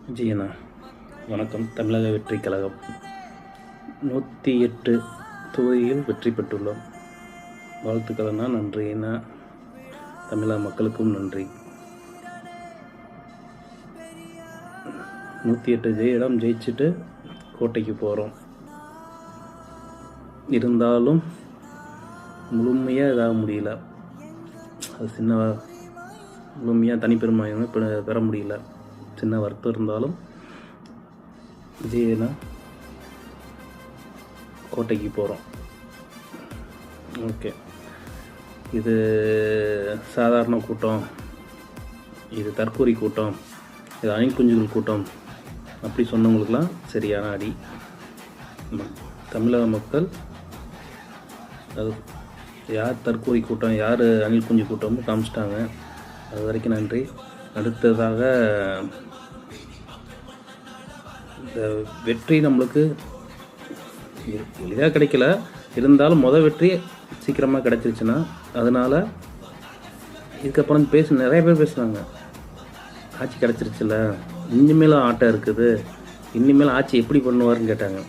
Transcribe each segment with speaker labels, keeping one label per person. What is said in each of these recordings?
Speaker 1: விஜயண்ணா வணக்கம். தமிழக வெற்றி கழகம் 108 தொகுதியில் வெற்றி பெற்றுள்ளோம். வாழ்த்துக்கள்ண்ணா. நன்றிண்ணா. தமிழக மக்களுக்கும் நன்றி. 108 இடம் ஜெயிச்சுட்டு கோட்டைக்கு போகிறோம். இருந்தாலும் முழுமையாக இதாக முடியல. அது சின்ன முழுமையாக தனிப்பெருமையாக பெற முடியல. சின்ன வருத்தம் இருந்தாலும் விஜயனா கோட்டைக்கு போகிறோம். ஓகே, இது சாதாரண கூட்டம், இது தற்கூரி கூட்டம், இது அணில் குஞ்சுகள் கூட்டம் அப்படி சொன்னவங்களுக்கெல்லாம் சரியான அடி. தமிழக மக்கள் அது யார் தற்கூரி கூட்டம் யார் அணில் குஞ்சு கூட்டம்னு காமிச்சிட்டாங்க. அது வரைக்கும் நன்றி. அடுத்ததாக இந்த வெற்றி நம்மளுக்கு எளிதாக கிடைக்கல. இருந்தாலும் வெற்றி சீக்கிரமாக கிடச்சிருச்சுன்னா அதனால் இதுக்கப்புறம் நிறைய பேர் பேசுனாங்க, ஆட்சி கிடச்சிருச்சுல இனிமேலும் ஆட்டம் இருக்குது, இனிமேல் ஆட்சி எப்படி பண்ணுவார்னு கேட்டாங்க.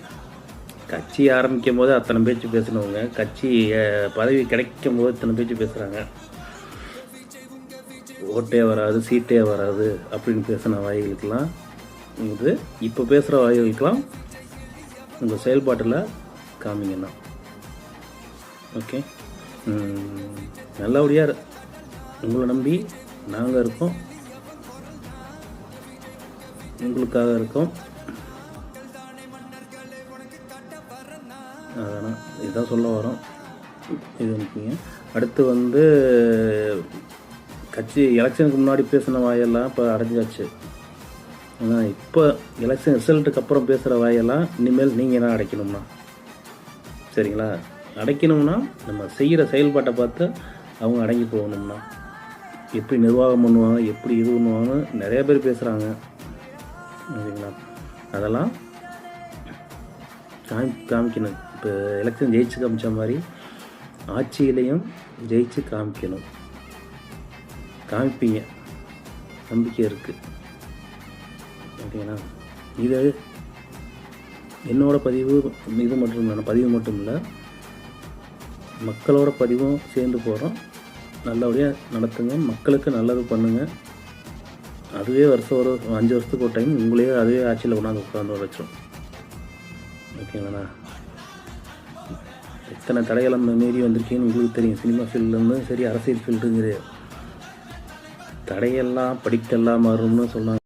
Speaker 1: கட்சி ஆரம்பிக்கும் போது அத்தனை பேச்சு பேசினவங்க கட்சி பதவி கிடைக்கும் போது இத்தனை பேச்சு பேசுகிறாங்க. ஓட்டே வராது, சீட்டே வராது அப்படின்னு பேசின வாய்களுக்கெல்லாம் இது இப்போ பேசுகிற வாய்களுக்கெல்லாம் உங்கள் செயல்பாட்டில் காமிங்கண்ணா. ஓகே, நல்லபடியாக உங்களை நம்பி நாங்கள் இருக்கோம், உங்களுக்காக இருக்கோம். அதான் இதுதான் சொல்ல வரோம். இது நினைக்கிங்க. அடுத்து கட்சி எலெக்ஷனுக்கு முன்னாடி பேசின வாயெல்லாம் இப்போ அடைஞ்சாச்சு. ஆனால் இப்போ எலெக்ஷன் ரிசல்ட்டுக்கு அப்புறம் பேசுகிற வாயெல்லாம் இனிமேல் நீங்கள் என்ன அடைக்கணும்னா, சரிங்களா? அடைக்கணும்னா நம்ம செய்கிற செயல்பாட்டை பார்த்து அவங்க அடங்கி போகணும்னா, எப்படி நிர்வாகம் பண்ணுவாங்க, எப்படி இது பண்ணுவாங்கன்னு நிறைய பேர் பேசுகிறாங்க, சரிங்களா? அதெல்லாம் காமிக்கணும். இப்போ எலெக்ஷன் ஜெயிச்சு காமிச்ச மாதிரி ஆட்சியிலையும் ஜெயிச்சு காமிக்கணும். காமிப்பீங்க, நம்பிக்கை இருக்குது, ஓகேங்களா? இது என்னோட பதிவு இது மட்டும் இல்லை, மக்களோட பதிவும் சேர்ந்து போகிறோம். நல்லபடியாக நடத்துங்க, மக்களுக்கு நல்லது பண்ணுங்கள். அதுவே ஒரு 5 வருஷத்துக்கு ஒரு டைம் உங்களையே அதுவே ஆட்சியில் உட்காந்து வச்சிடும், ஓகேங்களா? எத்தனை தடைகளை மீறி வந்திருக்கீங்கன்னு உங்களுக்கு தெரியும். சினிமா ஃபீல்டுலேருந்து சரி, அரசியல் ஃபீல்டுங்கிற தடையெல்லாம் படிக்கெல்லாம் மாறும்னு சொன்னாங்க.